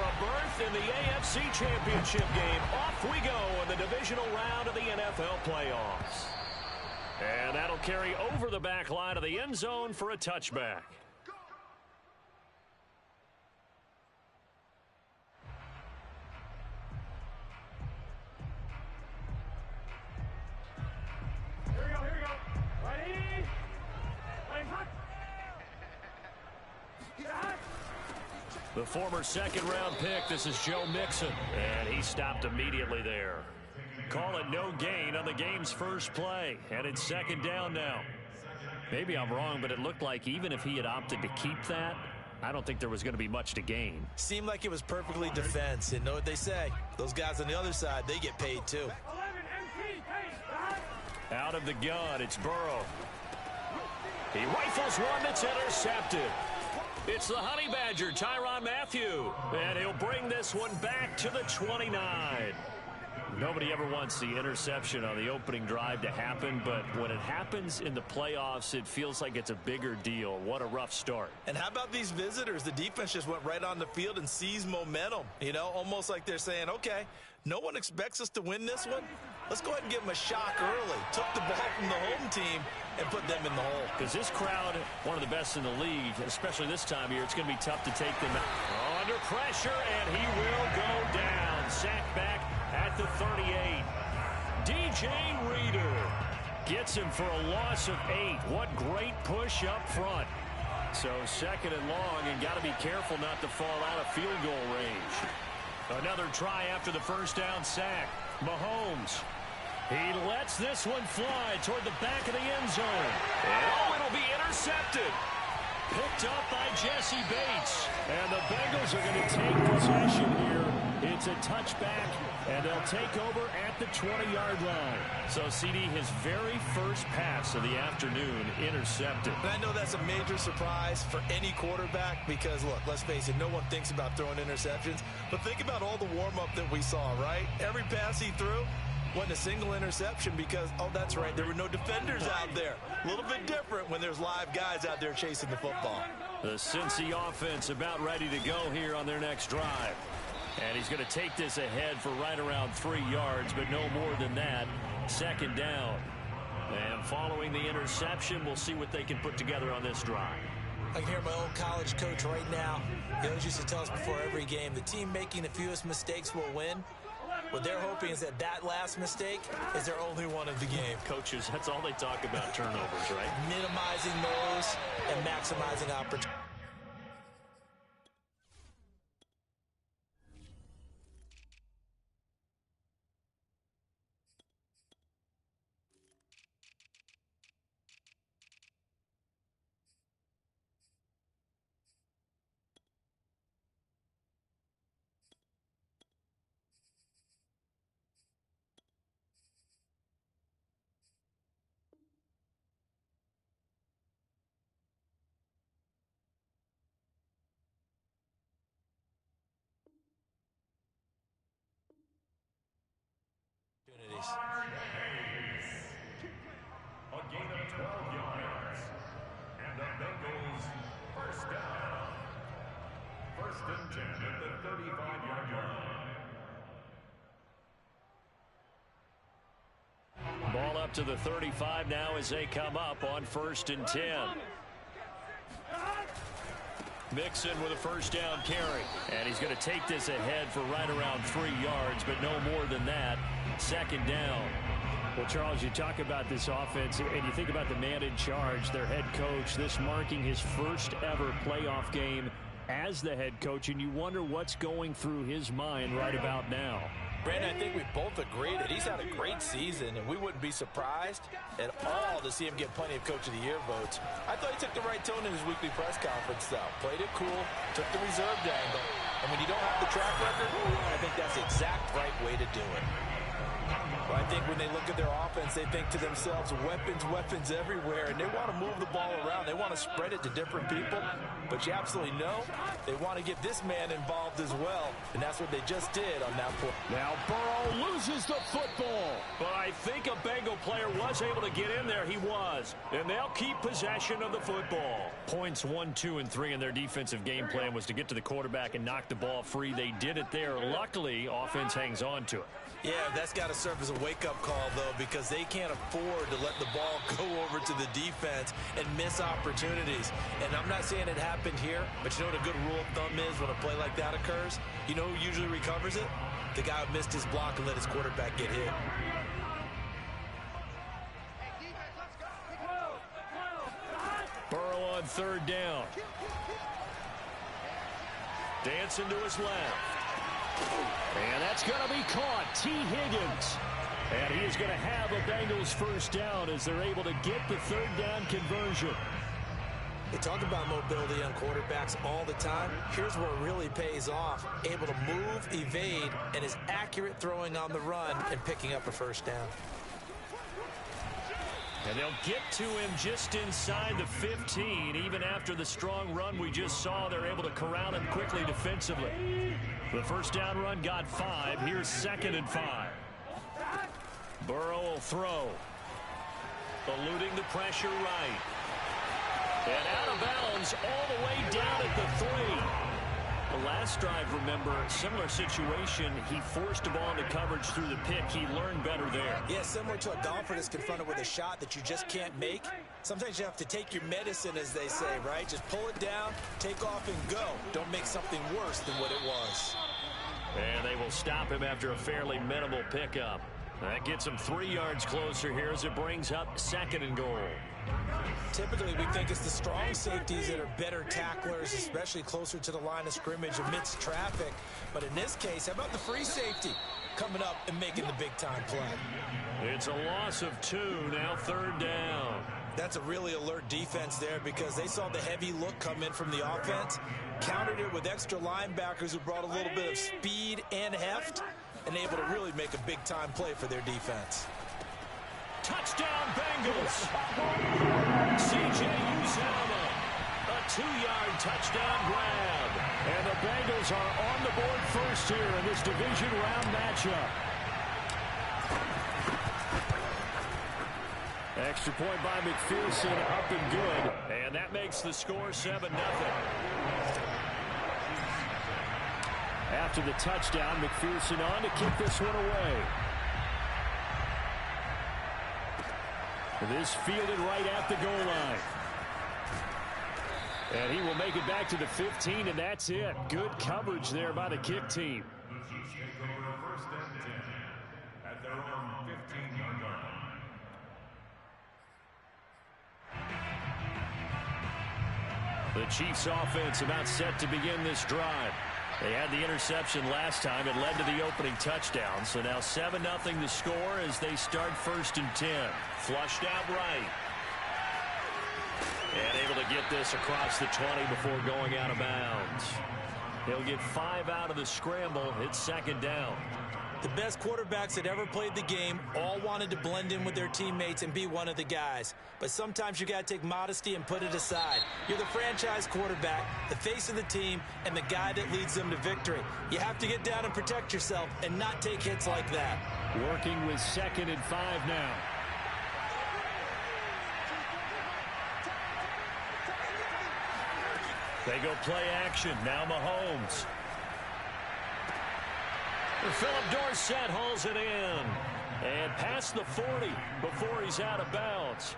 a berth in the AFC Championship game. Off we go in the divisional round of the NFL playoffs. And that'll carry over the back line of the end zone for a touchback. The former second-round pick, this is Joe Mixon, and he stopped immediately there. Call it no gain on the game's first play, and it's second down now. Maybe I'm wrong, but it looked like even if he had opted to keep that, I don't think there was going to be much to gain. Seemed like it was perfectly defense, and know what they say. Those guys on the other side, they get paid too. Out of the gun, it's Burrow. He rifles one that's intercepted. It's the Honey Badger, Tyrann Mathieu, and he'll bring this one back to the 29. Nobody ever wants the interception on the opening drive to happen, but when it happens in the playoffs, it feels like it's a bigger deal. What a rough start. And how about these visitors? The defense just went right on the field and seized momentum. You know, almost like they're saying, okay, no one expects us to win this one. Let's go ahead and give them a shock early. Took the ball from the home team and put them in the hole. Because this crowd, one of the best in the league, especially this time of year, it's going to be tough to take them out. Under pressure, and he will go down. Sacked back at the 38. DJ Reader gets him for a loss of 8. What great push up front. So second and long, and got to be careful not to fall out of field goal range. Another try after the first down sack. Mahomes. He lets this one fly toward the back of the end zone. Oh, it'll be intercepted. Picked up by Jesse Bates. And the Bengals are going to take possession here. It's a touchback, and they'll take over at the 20-yard line. So, CD, his very first pass of the afternoon intercepted. And I know that's a major surprise for any quarterback because, look, let's face it, no one thinks about throwing interceptions. But think about all the warm-up that we saw, right? Every pass he threw wasn't a single interception because, oh, that's right, there were no defenders out there. A little bit different when there's live guys out there chasing the football. The Cincy offense about ready to go here on their next drive. And he's going to take this ahead for right around 3 yards, but no more than that. Second down. And following the interception, we'll see what they can put together on this drive. I can hear my old college coach right now. He always used to tell us before every game, the team making the fewest mistakes will win. What they're hoping is that that last mistake is their only one of the game. Coaches, that's all they talk about, turnovers, right? Minimizing those and maximizing opportunities. A gain of 12 yards. And the Bengals first down. First and 10 at the 35-yard line. Ball up to the 35 now as they come up on first and 10. Mixon with a first down carry. And he's going to take this ahead for right around 3 yards, but no more than that. Second down. Well, Charles, you talk about this offense, and you think about the man in charge, their head coach, this marking his first ever playoff game as the head coach, and you wonder what's going through his mind right about now. Brandon, I think we both agree that he's had a great season, and we wouldn't be surprised at all to see him get plenty of Coach of the Year votes. I thought he took the right tone in his weekly press conference, though. Played it cool, took the reserved angle, and when you don't have the track record, I think that's the exact right way to do it. Well, I think when they look at their offense, they think to themselves, weapons everywhere, and they want to move the ball around. They want to spread it to different people, but you absolutely know they want to get this man involved as well, and that's what they just did on that play. Now Burrow loses the football, but I think a Bengal player was able to get in there. He was, and they'll keep possession of the football. Points 1, 2, and 3 in their defensive game plan was to get to the quarterback and knock the ball free. They did it there. Luckily, offense hangs on to it. Yeah, that's got to serve as a wake-up call, though, because they can't afford to let the ball go over to the defense and miss opportunities. And I'm not saying it happened here, but you know what a good rule of thumb is when a play like that occurs? You know who usually recovers it? The guy who missed his block and let his quarterback get hit. Burrow on third down. Dancing to his left. And that's going to be caught. T. Higgins. And he is going to have a Bengals first down as they're able to get the third down conversion. They talk about mobility on quarterbacks all the time. Here's where it really pays off. Able to move, evade, and is accurate throwing on the run and picking up a first down. And they'll get to him just inside the 15. Even after the strong run we just saw, they're able to corral him quickly defensively. The first down run got 5. Here's 2nd and 5. Burrow will throw. Eluding the pressure right. And out of bounds all the way down at the 3. The last drive, remember, similar situation. He forced the ball into coverage through the pick. He learned better there. Yeah, similar to a golfer that's confronted with a shot that you just can't make. Sometimes you have to take your medicine, as they say, right? Just pull it down, take off, and go. Don't make something worse than what it was. And they will stop him after a fairly minimal pickup. That gets him 3 yards closer here as it brings up 2nd and goal. Typically, we think it's the strong safeties that are better tacklers, especially closer to the line of scrimmage amidst traffic. But in this case, how about the free safety coming up and making the big-time play? It's a loss of 2, now 3rd down. That's a really alert defense there because they saw the heavy look come in from the offense, countered it with extra linebackers who brought a little bit of speed and heft, and able to really make a big-time play for their defense. Touchdown, Bengals. C.J. Uzomah, a 2-yard touchdown grab. And the Bengals are on the board first here in this division round matchup. Extra point by McPherson, up and good. And that makes the score 7-0. After the touchdown, McPherson on to kick this one away. This fielded right at the goal line. And he will make it back to the 15, and that's it. Good coverage there by the kick team. The Chiefs take over 1st and 10 at their own 15-yard line. The Chiefs offense about set to begin this drive. They had the interception last time. It led to the opening touchdown. So now 7-0 the score as they start 1st and 10. Flushed out right. And able to get this across the 20 before going out of bounds. He'll get 5 out of the scramble. It's 2nd down. The best quarterbacks that ever played the game all wanted to blend in with their teammates and be one of the guys. But sometimes you got to take modesty and put it aside. You're the franchise quarterback, the face of the team, and the guy that leads them to victory. You have to get down and protect yourself and not take hits like that. Working with 2nd and 5 now. They go play action. Now Mahomes. Philip Dorsett hauls it in. And past the 40 before he's out of bounds.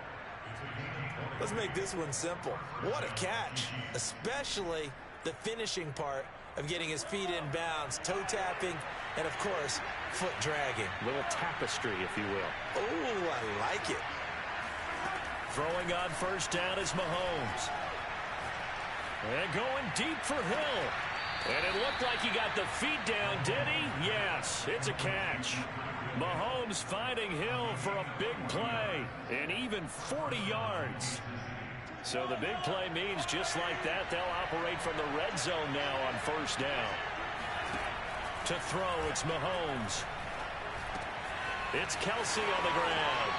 Let's make this one simple. What a catch. Especially the finishing part of getting his feet in bounds, toe tapping, and of course, foot dragging. Little tapestry, if you will. Oh, I like it. Throwing on 1st down is Mahomes. And going deep for Hill. And it looked like he got the feet down, did he? Yes, it's a catch. Mahomes finding Hill for a big play. And even 40 yards. So the big play means just like that, they'll operate from the red zone now on 1st down. To throw, it's Mahomes. It's Kelsey on the ground.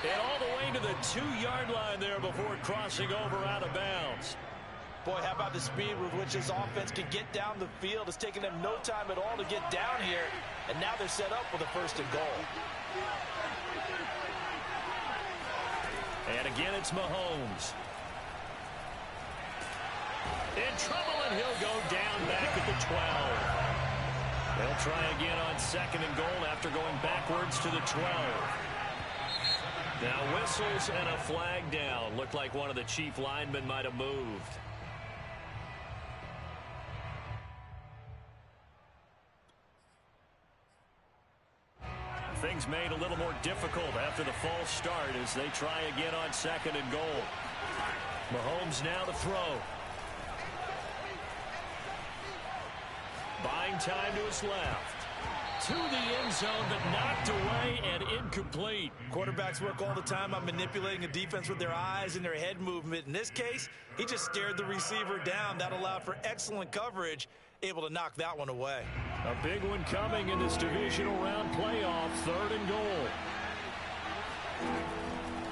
And all the way to the 2-yard line there before crossing over out of bounds. Boy, how about the speed with which this offense can get down the field? It's taken them no time at all to get down here. And now they're set up with a 1st and goal. And again, it's Mahomes. In trouble, and he'll go down back at the 12. They'll try again on 2nd and goal after going backwards to the 12. Now whistles and a flag down. Looked like one of the chief linemen might have moved. Things made a little more difficult after the false start as they try again on 2nd and goal. Mahomes now to throw. Buying time to his left. To the end zone, but knocked away and incomplete. Quarterbacks work all the time on manipulating a defense with their eyes and their head movement. In this case, he just stared the receiver down. That allowed for excellent coverage, able to knock that one away. A big one coming in this divisional round playoff, 3rd and goal.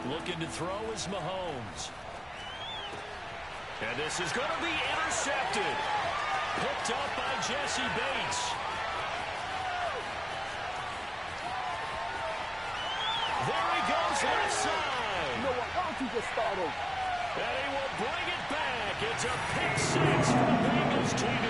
Looking to throw is Mahomes. And this is going to be intercepted. Picked up by Jesse Bates. There he goes left side. You know what? Why don't you just start over? And he will bring it back. It's a pick 6 for the Bengals TD.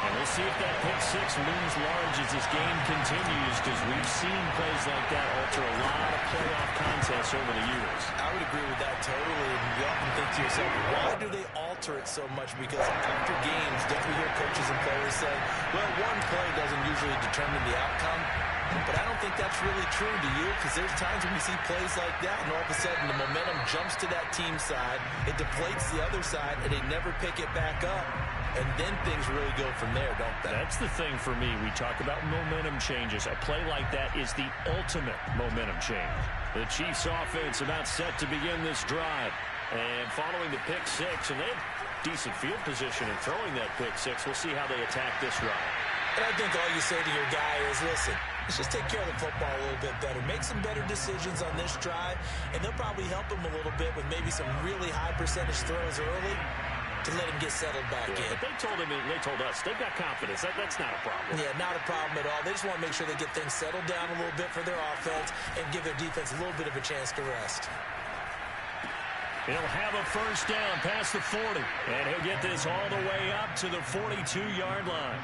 And we'll see if that pick 6 looms large as this game continues, because we've seen plays like that alter a lot of playoff contests over the years. I would agree with that totally. And you often think to yourself, why do they alter it so much? Because after games, don't we hear coaches and players say, well, one play doesn't usually determine the outcome. But I don't think that's really true, do you? Because there's times when we see plays like that, and all of a sudden the momentum jumps to that team side, it deflates the other side, and they never pick it back up. And then things really go from there, don't they? That's the thing for me. We talk about momentum changes. A play like that is the ultimate momentum change. The Chiefs offense about set to begin this drive. And following the pick 6, and they have decent field position in throwing that pick 6. We'll see how they attack this drive. And I think all you say to your guy is, listen, let's just take care of the football a little bit better. Make some better decisions on this drive, and they'll probably help him a little bit with maybe some really high percentage throws early to let him get settled back in. But they told us, they've got confidence. That's not a problem. Yeah, not a problem at all. They just want to make sure they get things settled down a little bit for their offense and give their defense a little bit of a chance to rest. He'll have a 1st down past the 40, and he'll get this all the way up to the 42-yard line.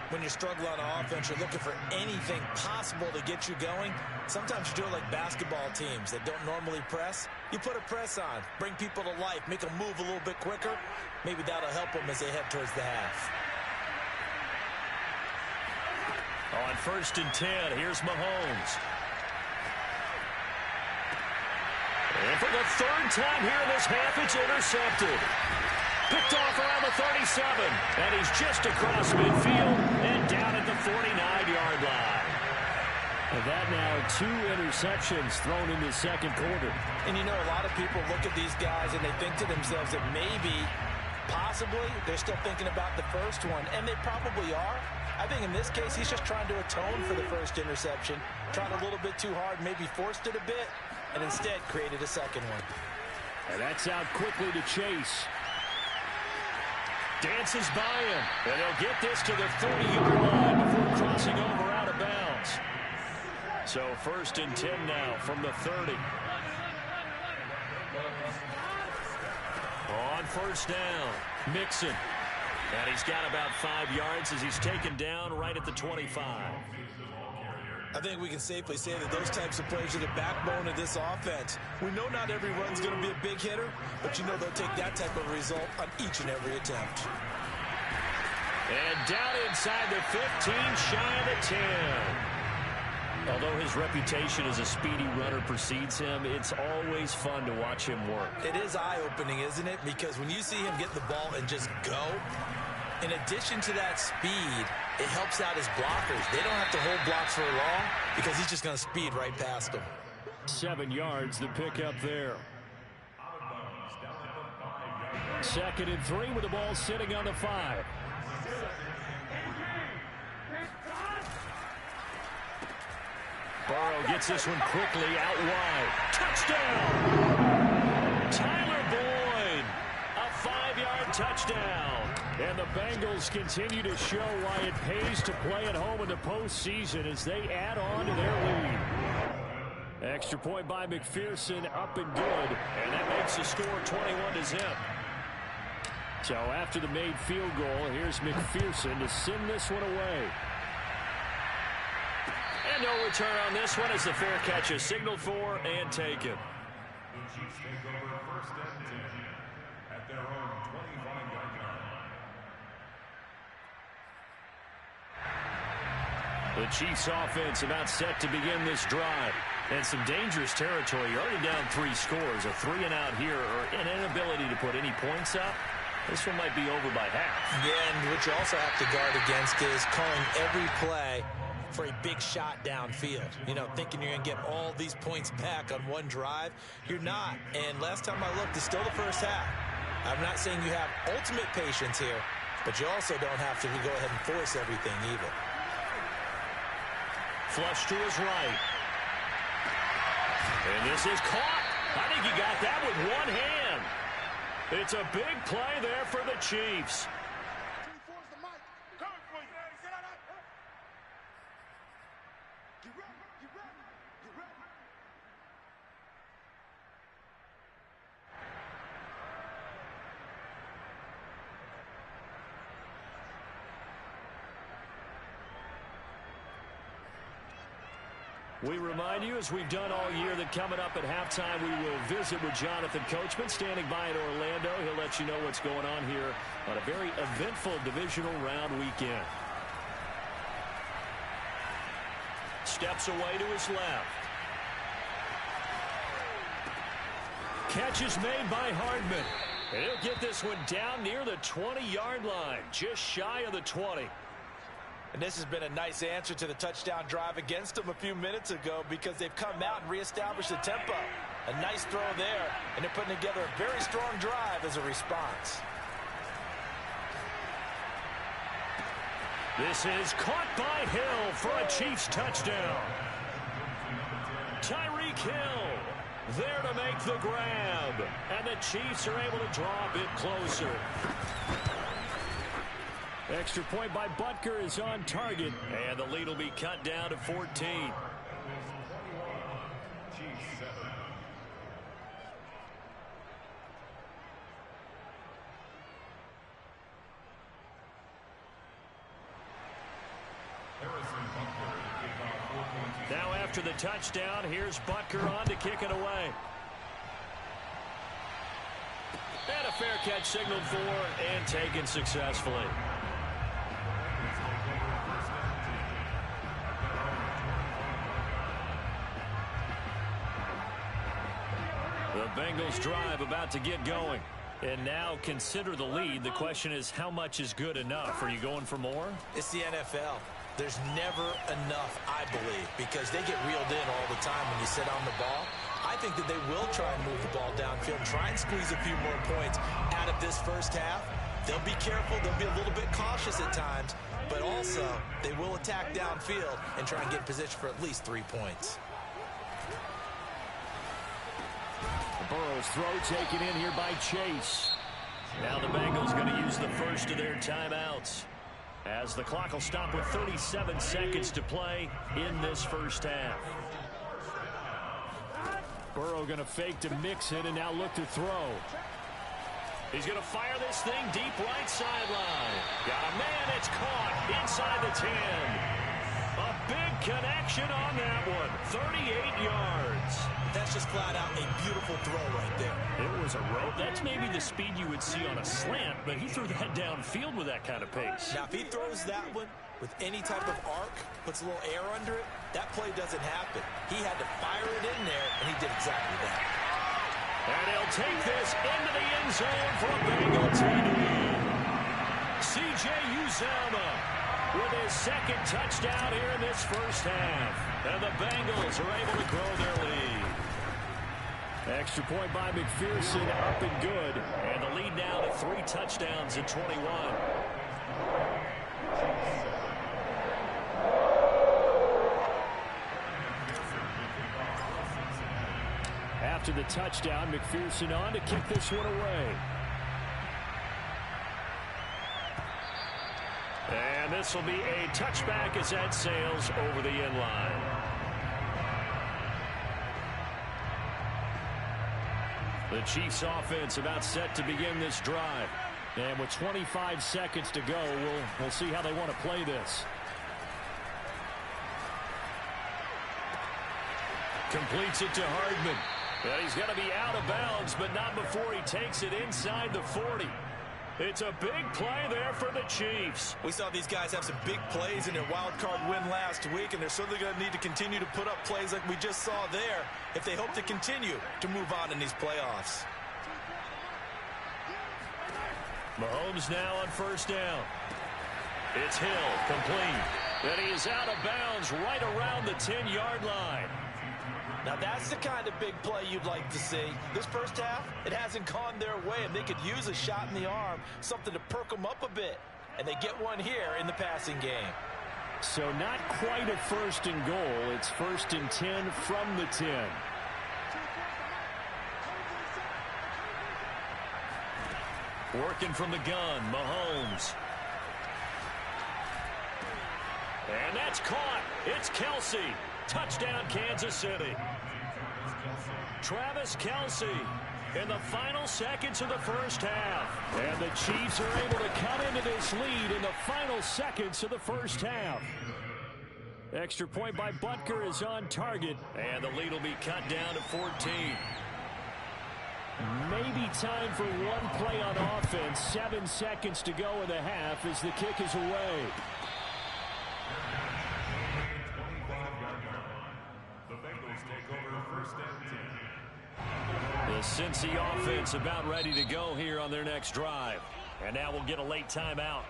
When you struggle on offense, you're looking for anything possible to get you going. Sometimes you do it like basketball teams that don't normally press. You put a press on, bring people to life, make them move a little bit quicker. Maybe that'll help them as they head towards the half. On 1st and 10, here's Mahomes. And for the 3rd time here in this half, it's intercepted. Picked off around the 37, and he's just across midfield and down at the 49-yard line. And that now 2 interceptions thrown in the 2nd quarter. And you know, a lot of people look at these guys and they think to themselves that maybe, possibly, they're still thinking about the first one, and they probably are. I think in this case, he's just trying to atone for the 1st interception, tried a little bit too hard, maybe forced it a bit, and instead created a 2nd one. And that's out quickly to Chase. Dances by him, and he'll get this to the 30-yard line before crossing over out of bounds. So 1st and 10 now from the 30. On 1st down, Mixon. And he's got about 5 yards as he's taken down right at the 25. I think we can safely say that those types of plays are the backbone of this offense. We know not every run's going to be a big hitter, but you know they'll take that type of result on each and every attempt. And down inside the 15, shy of the 10. Although his reputation as a speedy runner precedes him, it's always fun to watch him work. It is eye-opening, isn't it? Because when you see him get the ball and just go, in addition to that speed, it helps out his blockers. They don't have to hold blocks for long because he's just going to speed right past them. 7 yards, the pickup there. 2nd and 3 with the ball sitting on the 5. Burrow gets this one quickly out wide. Touchdown! Tyler Boyd, a 5-yard touchdown. And the Bengals continue to show why it pays to play at home in the postseason as they add on to their lead. Extra point by McPherson, up and good. And that makes the score 21-0. So after the made field goal, here's McPherson to send this one away. And no return on this one as the fair catch is signaled for and taken. The Chiefs take over first and 10 at their own 25-yard line. The Chiefs offense about set to begin this drive. And some dangerous territory. You're already down 3 scores. A 3-and-out here or an inability to put any points up. This one might be over by half. Yeah, and what you also have to guard against is calling every play for a big shot downfield. You know, thinking you're going to get all these points back on one drive. You're not. And last time I looked, it's still the first half. I'm not saying you have ultimate patience here, but you also don't have to go ahead and force everything either. Flush to his right. And this is caught. I think he got that with one hand. It's a big play there for the Chiefs. We remind you, as we've done all year, that coming up at halftime, we will visit with Jonathan Coachman, standing by in Orlando. He'll let you know what's going on here on a very eventful divisional round weekend. Steps away to his left. Catch is made by Hardman. And he'll get this one down near the 20-yard line, just shy of the 20. And this has been a nice answer to the touchdown drive against them a few minutes ago because they've come out and reestablished the tempo. A nice throw there, and they're putting together a very strong drive as a response. This is caught by Hill for a Chiefs touchdown. Tyreek Hill there to make the grab. And the Chiefs are able to draw a bit closer. Extra point by Butker is on target, and the lead will be cut down to 14. Now after the touchdown, here's Butker on to kick it away. And a fair catch signaled for and taken successfully. The Bengals drive about to get going. And now consider the lead. The question is, how much is good enough? Are you going for more? It's the NFL. There's never enough, I believe, because they get reeled in all the time when you sit on the ball. I think that they will try and move the ball downfield, try and squeeze a few more points out of this first half. They'll be careful. They'll be a little bit cautious at times, but also they will attack downfield and try and get in position for at least 3 points. Burrow's throw taken in here by Chase. Now the Bengals going to use the first of their timeouts, as the clock will stop with 37 seconds to play in this first half. Burrow going to fake to mix it and now look to throw. He's going to fire this thing deep right sideline. Got a man, it's caught inside the 10. A big connection on that one. 38 yards. That's just flat out a beautiful throw right there. It was a rope. That's maybe the speed you would see on a slant, but he threw that downfield with that kind of pace. Now, if he throws that one with any type of arc, puts a little air under it, that play doesn't happen. He had to fire it in there, and he did exactly that. And he'll take this into the end zone for a Bengal TD. C.J. Uzomah with his second touchdown here in this first half. And the Bengals are able to grow their lead. Extra point by McPherson, up and good. And the lead now to 3 touchdowns at 21. after the touchdown. McPherson on to kick this one away. And this will be a touchback as that sails over the end line. The Chiefs offense about set to begin this drive. And with 25 seconds to go, we'll see how they want to play this. Completes it to Hardman. And he's going to be out of bounds, but not before he takes it inside the 40. It's a big play there for the Chiefs. We saw these guys have some big plays in their wild card win last week, and they're certainly going to need to continue to put up plays like we just saw there if they hope to continue to move on in these playoffs. Mahomes now on first down. It's Hill, complete. And he is out of bounds right around the 10-yard line. Now that's the kind of big play you'd like to see. This first half, it hasn't gone their way, and they could use a shot in the arm, something to perk them up a bit. And they get one here in the passing game. So not quite a first and goal. It's first and 10 from the 10. Working from the gun, Mahomes. And that's caught. It's Kelce. Touchdown, Kansas City. Travis Kelce in the final seconds of the first half. And the Chiefs are able to cut into this lead in the final seconds of the first half. Extra point by Butker is on target. And the lead will be cut down to 14. Maybe time for one play on offense. 7 seconds to go in the half as the kick is away. The Cincy offense about ready to go here on their next drive. And now we'll get a late timeout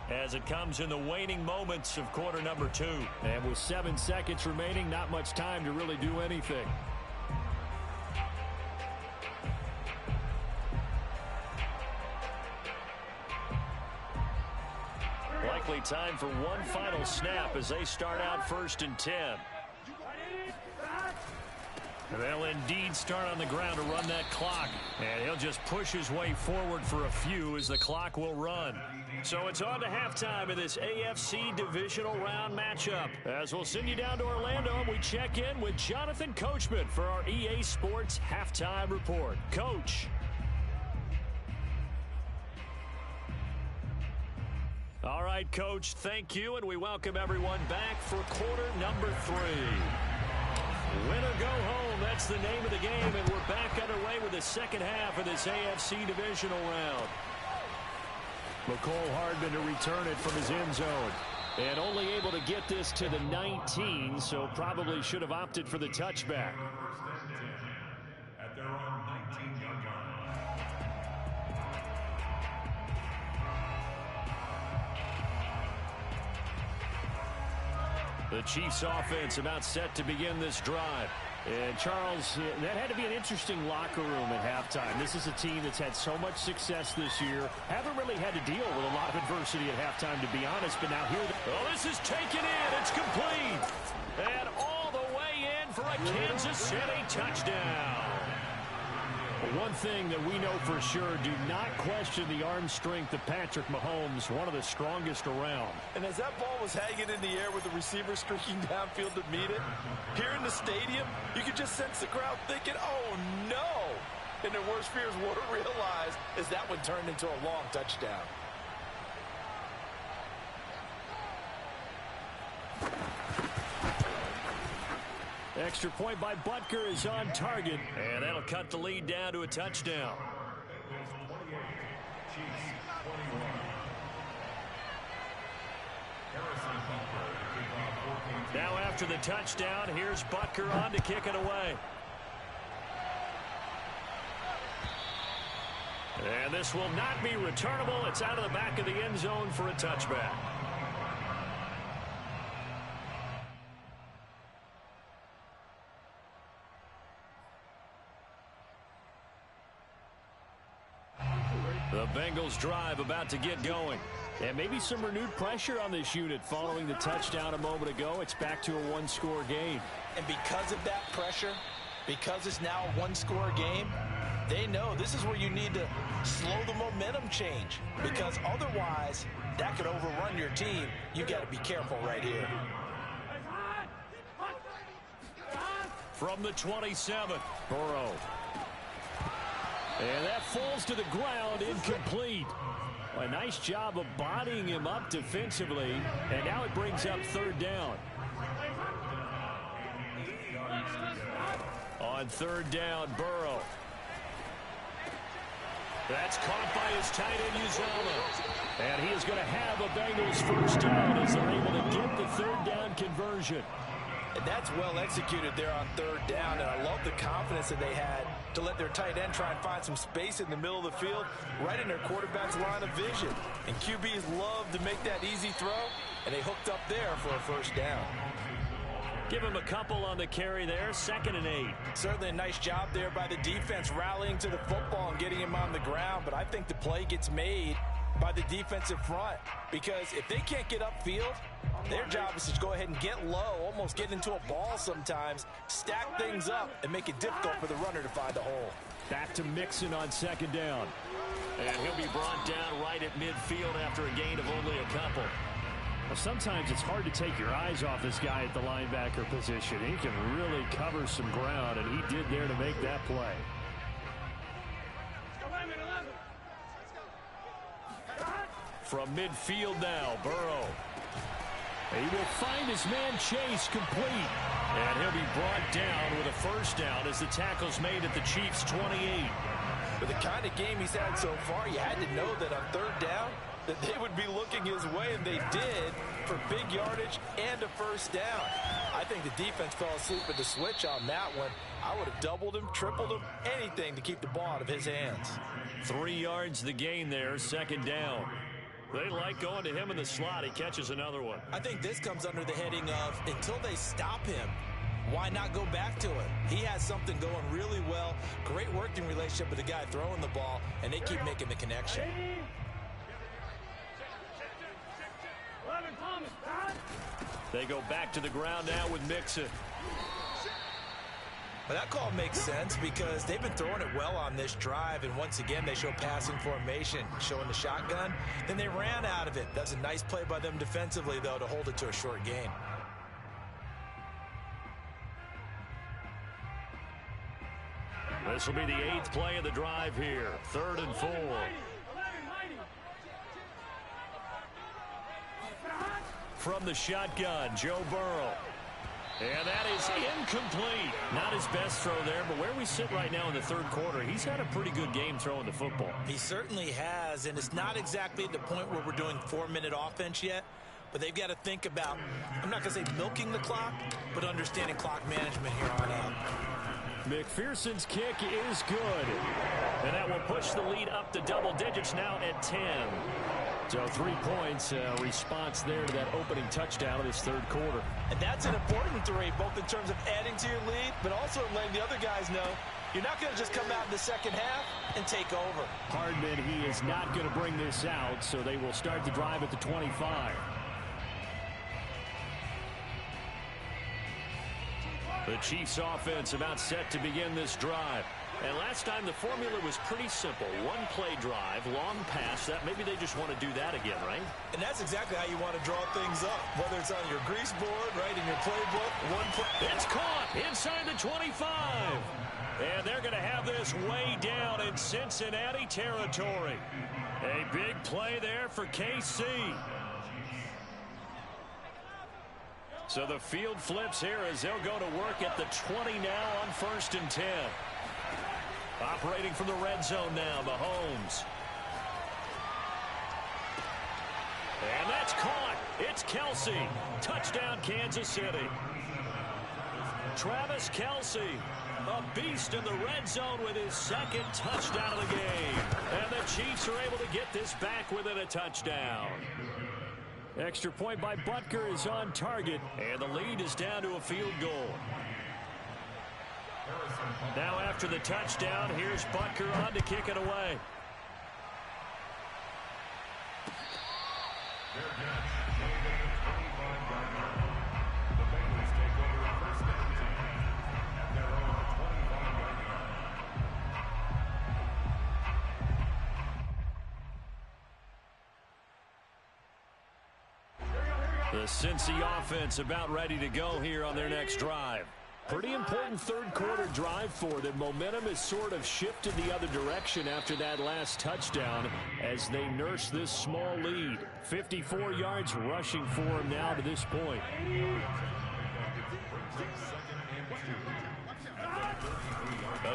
as it comes in the waning moments of quarter number 2. And with 7 seconds remaining, not much time to really do anything. Likely time for one final snap as they start out first and 10. They'll indeed start on the ground to run that clock. And he'll just push his way forward for a few as the clock will run. So it's on to halftime in this AFC divisional round matchup. As we'll send you down to Orlando, and we check in with Jonathan Coachman for our EA Sports Halftime Report. Coach. All right, Coach, thank you, and we welcome everyone back for quarter number 3. Win or go home, that's the name of the game, and we're back underway with the second half of this AFC divisional round. McCole Hardman to return it from his end zone. And only able to get this to the 19, so probably should have opted for the touchback. At their own 19-yard line. The Chiefs offense about set to begin this drive. And Charles, that had to be an interesting locker room at halftime. This is a team that's had so much success this year. Haven't really had to deal with a lot of adversity at halftime, to be honest. But now here, this is taken in. It's complete. And all the way in for a Kansas City touchdown. One thing that we know for sure, do not question the arm strength of Patrick Mahomes, one of the strongest around. And as that ball was hanging in the air with the receiver streaking downfield to meet it, here in the stadium, you could just sense the crowd thinking, oh no! And their worst fears were realized as that one turned into a long touchdown. Extra point by Butker is on target, and that'll cut the lead down to a touchdown. Now after the touchdown, here's Butker on to kick it away. And this will not be returnable. It's out of the back of the end zone for a touchback. The Bengals drive about to get going. And maybe some renewed pressure on this unit following the touchdown a moment ago. It's back to a one-score game. And because of that pressure, Because it's now a one-score game, they know this is where you need to slow the momentum change, because otherwise that could overrun your team. You got to be careful right here. From the 27, Burrow. And that falls to the ground, incomplete. A nice job of bodying him up defensively, and now it brings up third down. On third down, Burrow. That's caught by his tight end, Uzomah. And he is going to have a Bengals first down as they're able to get the third down conversion. And that's well executed there on third down, and I love the confidence that they had to let their tight end try and find some space in the middle of the field, right in their quarterback's line of vision. And QBs love to make that easy throw, and they hooked up there for a first down. Give him a couple on the carry there, 2nd and 8. Certainly a nice job there by the defense rallying to the football and getting him on the ground, but I think the play gets made by the defensive front, because if they can't get upfield, their job is to go ahead and get low, almost get into a ball sometimes, stack things up, and make it difficult for the runner to find a hole. Back to Mixon on 2nd down. And he'll be brought down right at midfield after a gain of only a couple. Well, sometimes it's hard to take your eyes off this guy at the linebacker position. He can really cover some ground, and he did there to make that play. From midfield now, Burrow. He will find his man Chase complete. And he'll be brought down with a first down as the tackle's made at the Chiefs' 28. With the kind of game he's had so far, you had to know that on third down that they would be looking his way, and they did, for big yardage and a first down. I think the defense fell asleep at the switch on that one. I would have doubled him, tripled him, anything to keep the ball out of his hands. 3 yards the gain there, 2nd down. They like going to him in the slot. He catches another one. I think this comes under the heading of, until they stop him, why not go back to it? He has something going really well. Great working relationship with the guy throwing the ball, and they keep making the connection. They go back to the ground now with Mixon. But that call makes sense because they've been throwing it well on this drive, and once again they show passing formation, showing the shotgun. Then they ran out of it. That's a nice play by them defensively, though, to hold it to a short gain. This will be the 8th play of the drive here. 3rd and 4. From the shotgun, Joe Burrow. And that is incomplete. Not his best throw there, but where we sit right now in the 3rd quarter, he's had a pretty good game throwing the football. He certainly has, and it's not exactly at the point where we're doing 4-minute offense yet, but they've got to think about, I'm not going to say milking the clock, but understanding clock management here on out. McPherson's kick is good. And that will push the lead up to double digits now at 10. So 3 points, response there to that opening touchdown of this 3rd quarter. And that's an important 3, both in terms of adding to your lead, but also letting the other guys know you're not going to just come out in the second half and take over. Hardman, he is not going to bring this out, so they will start the drive at the 25. The Chiefs offense about set to begin this drive. And last time the formula was pretty simple. 1 play drive, long pass. That maybe they just want to do that again, right? And that's exactly how you want to draw things up. Whether it's on your grease board, right, in your playbook, 1 play. It's caught inside the 25. And they're going to have this way down in Cincinnati territory. A big play there for KC. So the field flips here as they'll go to work at the 20 now on 1st and 10. Operating from the red zone now, Mahomes. And that's caught. It's Kelce. Touchdown, Kansas City. Travis Kelce, a beast in the red zone with his 2nd touchdown of the game. And the Chiefs are able to get this back within a touchdown. Extra point by Butker is on target, and the lead is down to a field goal. Now after the touchdown, here's Butker on to kick it away. The Bengals take over 1st and 10 at their own The Cincy offense about ready to go here on their next drive. Pretty important third quarter drive for them. Momentum has sort of shifted the other direction after that last touchdown as they nurse this small lead. 54 yards rushing for them now to this point.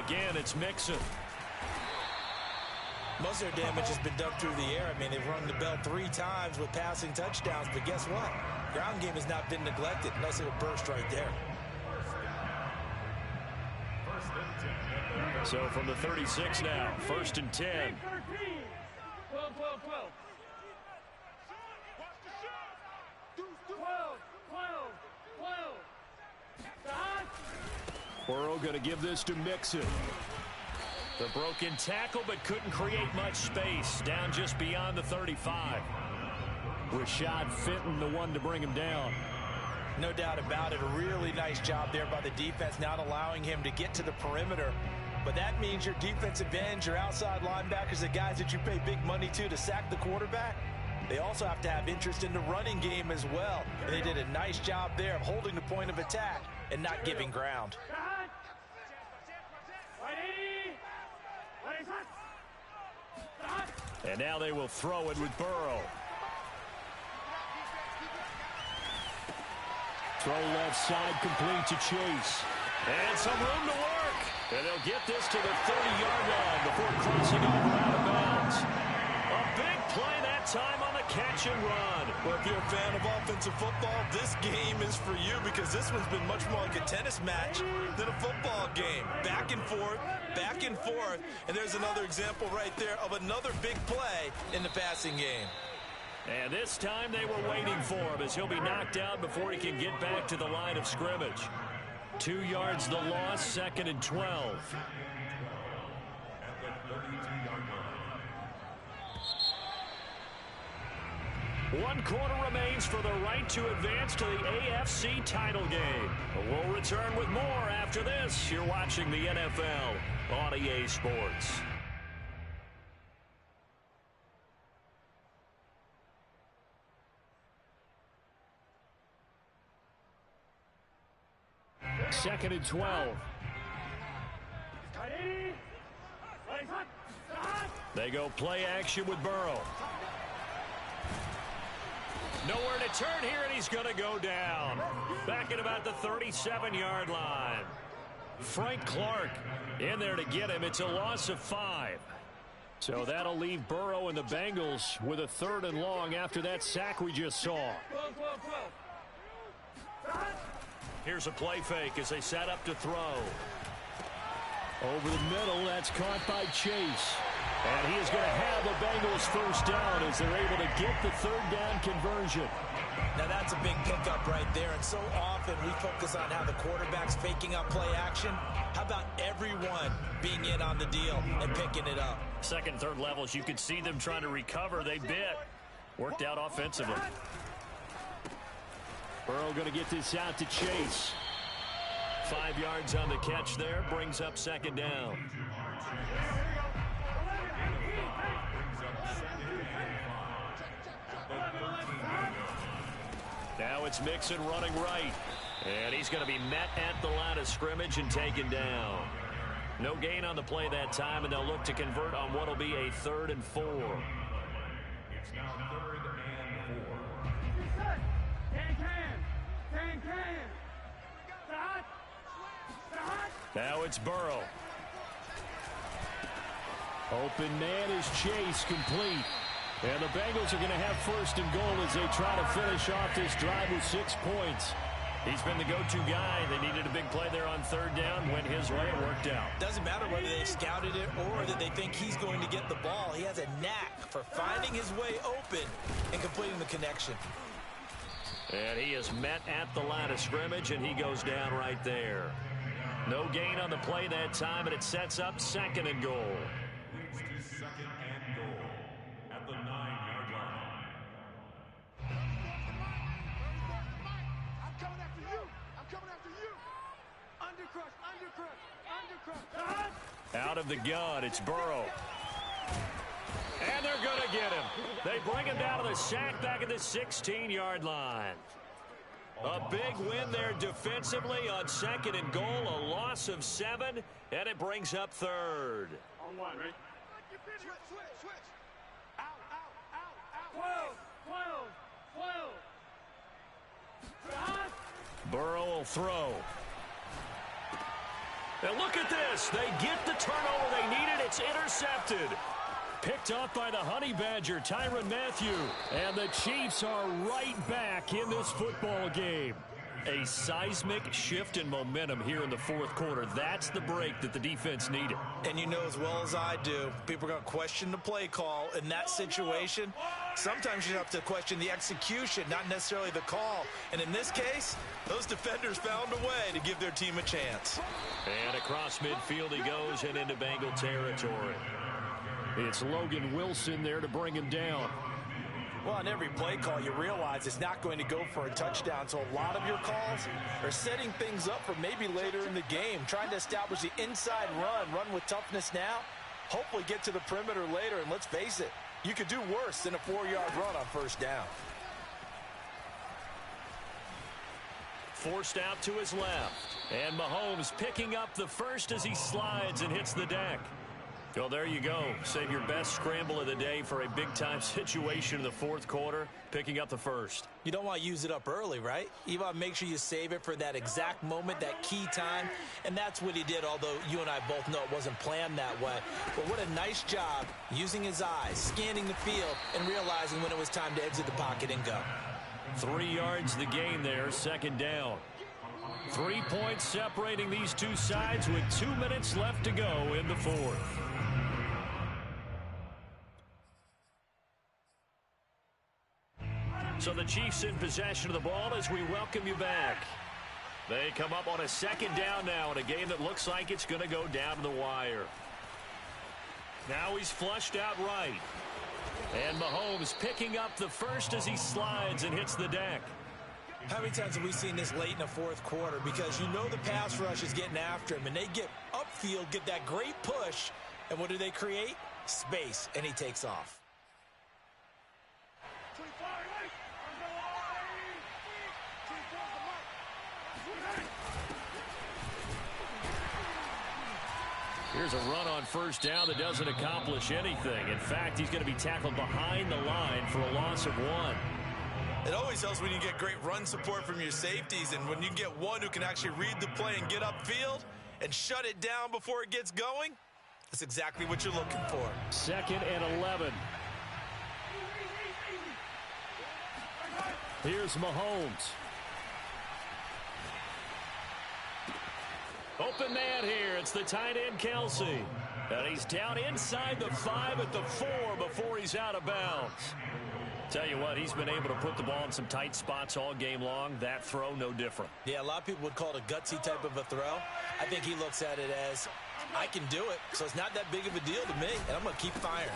Again, it's Mixon. Most of their damage has been done through the air. I mean, they've rung the bell 3 times with passing touchdowns, but guess what? Ground game has not been neglected. Nice little burst right there. So from the 36 now, 1st and 10. 12. Burrow going to give this to Mixon. The broken tackle, but couldn't create much space. Down just beyond the 35. Rashad Fenton, the one to bring him down. No doubt about it. A really nice job there by the defense, not allowing him to get to the perimeter. But that means your defensive ends, your outside linebackers, the guys that you pay big money to sack the quarterback, they also have to have interest in the running game as well. And they did a nice job there of holding the point of attack and not giving ground. And now they will throw it with Burrow. Throw left side, complete to Chase. And some room to work. And they'll get this to the 30-yard line before crossing over out of bounds. A big play that time on the catch and run. Well, if you're a fan of offensive football, this game is for you because this one's been much more like a tennis match than a football game. Back and forth, and there's another example right there of another big play in the passing game. And this time they were waiting for him as he'll be knocked out before he can get back to the line of scrimmage. 2 yards the loss, 2nd and 12. One quarter remains for the right to advance to the AFC title game. We'll return with more after this. You're watching the NFL on EA Sports. Second and 12. They go play action with Burrow. Nowhere to turn here, and he's going to go down. Back at about the 37-yard line. Frank Clark in there to get him. It's a loss of 5. So that'll leave Burrow and the Bengals with a 3rd and long after that sack we just saw. Here's a play fake as they set up to throw. Over the middle, that's caught by Chase. And he is going to have the Bengals first down as they're able to get the 3rd down conversion. Now that's a big pickup right there, and so often we focus on how the quarterback's faking up play action. How about everyone being in on the deal and picking it up? 2nd, 3rd levels, you could see them trying to recover. They bit. Worked out offensively. Burrow going to get this out to Chase. 5 yards on the catch there, brings up 2nd down. Now it's Mixon running right. And he's going to be met at the line of scrimmage and taken down. No gain on the play that time, and they'll look to convert on what will be a 3rd and 4. It's now 3rd and 4. Now it's Burrow. Open man is Chase, complete. And the Bengals are going to have 1st and goal as they try to finish off this drive with 6 points. He's been the go-to guy. They needed a big play there on 3rd down. Went his way. It worked out. Doesn't matter whether they scouted it or that they think he's going to get the ball. He has a knack for finding his way open and completing the connection. And he is met at the line of scrimmage, and he goes down right there. No gain on the play that time, and it sets up 2nd and goal. Leads to 2nd and goal at the 9-yard line. I'm coming after you. I'm coming after you. Undercrush. Out of the gun, it's Burrow. And they're going to get him. They bring him down to the sack back at the 16-yard line. A big win there defensively on 2nd and goal, a loss of 7, and it brings up 3rd. On one, right? Switch. Out. 12. Burrow will throw. And look at this. They get the turnover they needed. It's intercepted. Picked off by the Honey Badger, Tyrann Mathieu. And the Chiefs are right back in this football game. A seismic shift in momentum here in the 4th quarter. That's the break that the defense needed. And you know as well as I do, people are going to question the play call in that situation. Sometimes you have to question the execution, not necessarily the call. And in this case, those defenders found a way to give their team a chance. And across midfield he goes and into Bengal territory. It's Logan Wilson there to bring him down. Well, on every play call, you realize it's not going to go for a touchdown. So a lot of your calls are setting things up for maybe later in the game, trying to establish the inside run with toughness now, hopefully get to the perimeter later. And let's face it, you could do worse than a 4-yard run on 1st down. Forced out to his left. And Mahomes picking up the first as he slides and hits the deck. Well, there you go. Save your best scramble of the day for a big-time situation in the 4th quarter, picking up the first. You don't want to use it up early, right? You want to make sure you save it for that exact moment, that key time, and that's what he did, although you and I both know it wasn't planned that way. But what a nice job using his eyes, scanning the field, and realizing when it was time to exit the pocket and go. 3 yards the gain there, 2nd down. 3 points separating these two sides with 2 minutes left to go in the 4th. So the Chiefs in possession of the ball as we welcome you back. They come up on a 2nd down now in a game that looks like it's going to go down to the wire. Now he's flushed out right. And Mahomes picking up the first as he slides and hits the deck. How many times have we seen this late in the 4th quarter? Because you know the pass rush is getting after him, and they get upfield, get that great push, and what do they create? Space, and he takes off. Here's a run on 1st down that doesn't accomplish anything. In fact, he's going to be tackled behind the line for a loss of 1. It always helps when you get great run support from your safeties, and when you get one who can actually read the play and get upfield and shut it down before it gets going. That's exactly what you're looking for. 2nd and 11. Here's Mahomes. Open man here. It's the tight end, Kelsey. And he's down inside the 5 at the 4 before he's out of bounds. Tell you what, he's been able to put the ball in some tight spots all game long. That throw, no different. Yeah, a lot of people would call it a gutsy type of a throw. I think he looks at it as, I can do it, so it's not that big of a deal to me, and I'm going to keep firing.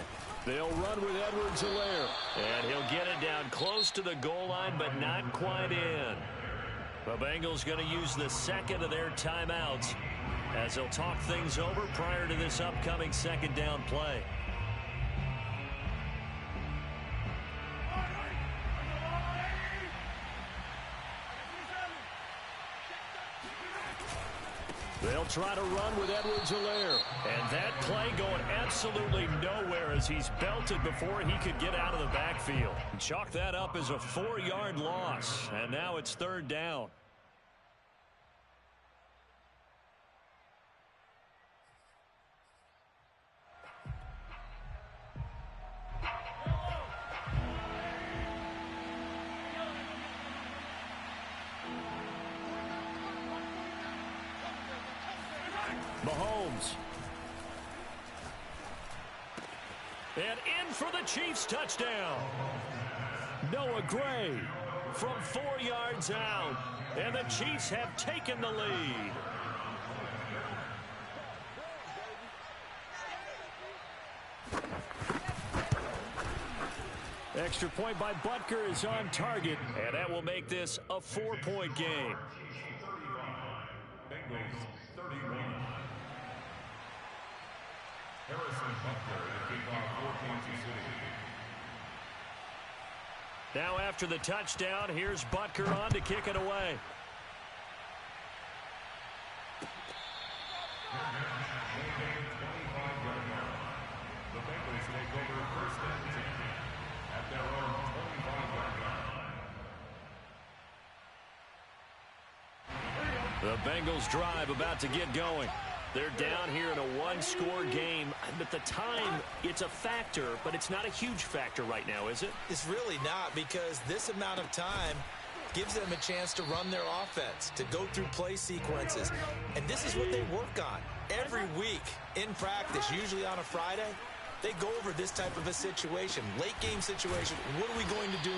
They'll run with Edwards-Helaire. And he'll get it down close to the goal line, but not quite in. The Bengals going to use the 2nd of their timeouts as they'll talk things over prior to this upcoming 2nd down play. They'll try to run with Edwards-Helaire. And that play going absolutely nowhere as he's belted before he could get out of the backfield. Chalk that up as a 4-yard loss. And now it's 3rd down. Mahomes. And in for the Chiefs touchdown. Noah Gray. From 4 yards out. And the Chiefs have taken the lead. Extra point by Butker is on target. And that will make this a 4-point game. Bengals 31. Harrison Butker to kick off for Kansas City. Now after the touchdown, here's Butker on to kick it away. The Bengals take over first and 10 at their own 25-yard line. The Bengals drive about to get going. They're down here in a one-score game. But the time, it's a factor, but it's not a huge factor right now, is it? It's really not, because this amount of time gives them a chance to run their offense, to go through play sequences. And this is what they work on every week in practice, usually on a Friday. They go over this type of a situation, late game situation. What are we going to do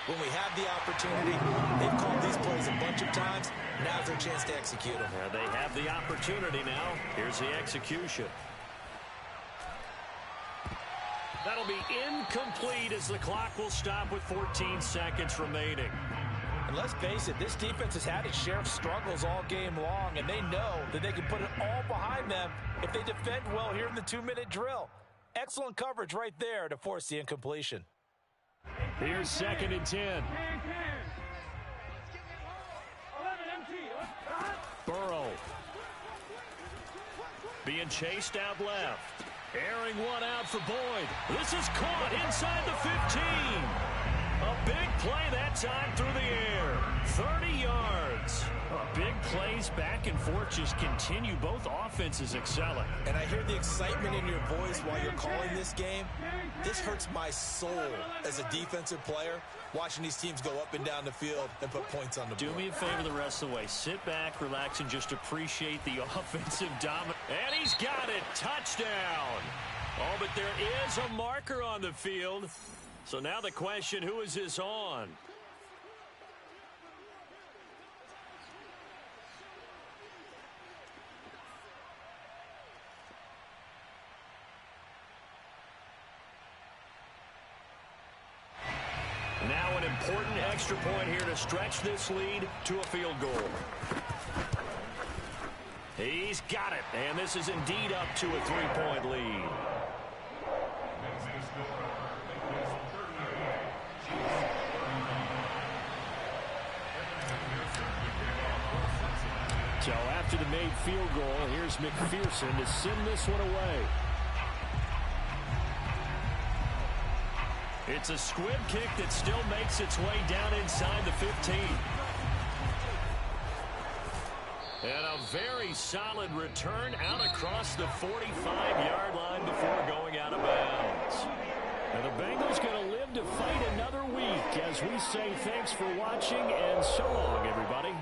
when we have the opportunity? They've called these plays a bunch of times. Now's their chance to execute them. They have the opportunity now. Here's the execution. That'll be incomplete as the clock will stop with 14 seconds remaining. And let's face it, this defense has had its share of struggles all game long, and they know that they can put it all behind them if they defend well here in the 2-minute drill. Excellent coverage right there to force the incompletion. Here's 2nd and 10. Burrow. Being chased out left. Airing one out for Boyd. This is caught inside the 15. A big play that time through the air. 30 yards. Big plays back and forth just continue. Both offenses excelling. And I hear the excitement in your voice while you're calling this game. This hurts my soul as a defensive player, watching these teams go up and down the field and put points on the board. Do me a favor the rest of the way. Sit back, relax, and just appreciate the offensive dominance. And he's got it. Touchdown. Oh, but there is a marker on the field. So now the question, who is this on? Now an important extra point here to stretch this lead to a field goal. He's got it, and this is indeed up to a 3-point lead. So after the made field goal, here's McPherson to send this one away. It's a squib kick that still makes its way down inside the 15. And a very solid return out across the 45-yard line before going out of bounds. And the Bengals going to live to fight another week as we say thanks for watching and so long, everybody.